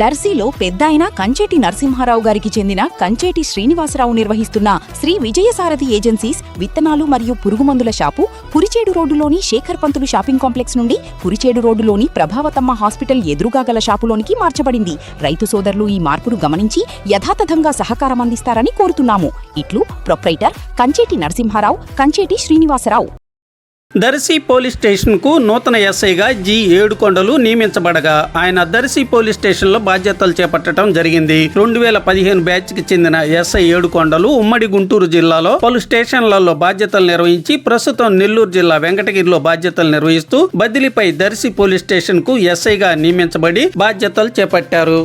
దర్శిలో పెద్దాయన కంచేటి నరసింహారావు గారికి చెందిన కంచేటి శ్రీనివాసరావు నిర్వహిస్తున్న శ్రీ విజయసారథి ఏజెన్సీస్ విత్తనాలు మరియు పురుగుమందుల షాపు కురిచేడు రోడ్డులోని శేఖర్ పంతులు షాపింగ్ కాంప్లెక్స్ నుండి కురిచేడు రోడ్డులోని ప్రభావతమ్మ హాస్పిటల్ ఎదురుగా గల షాపులోనికి మార్చబడింది. రైతు సోదరులు ఈ మార్పును గమనించి యథాతథంగా సహకారం అందిస్తారని కోరుతున్నాము. ఇట్లు ప్రొప్రైటర్ కంచేటి నరసింహారావు, కంచేటి శ్రీనివాసరావు. దర్శి పోలీస్ స్టేషన్కు నూతన ఎస్ఐగా జి ఏడుకొండలు నియమించబడగా ఆయన దర్శి పోలీస్ స్టేషన్లో బాధ్యతలు చేపట్టడం జరిగింది. 2015 బ్యాచ్కి చెందిన ఎస్ఐ ఏడుకొండలు ఉమ్మడి గుంటూరు జిల్లాలో పలు స్టేషన్లలో బాధ్యతలు నిర్వహించి ప్రస్తుతం నెల్లూరు జిల్లా వెంకటగిరిలో బాధ్యతలు నిర్వహిస్తూ బదిలీపై దర్శి పోలీస్ స్టేషన్కు ఎస్ఐగా నియమించబడి బాధ్యతలు చేపట్టారు.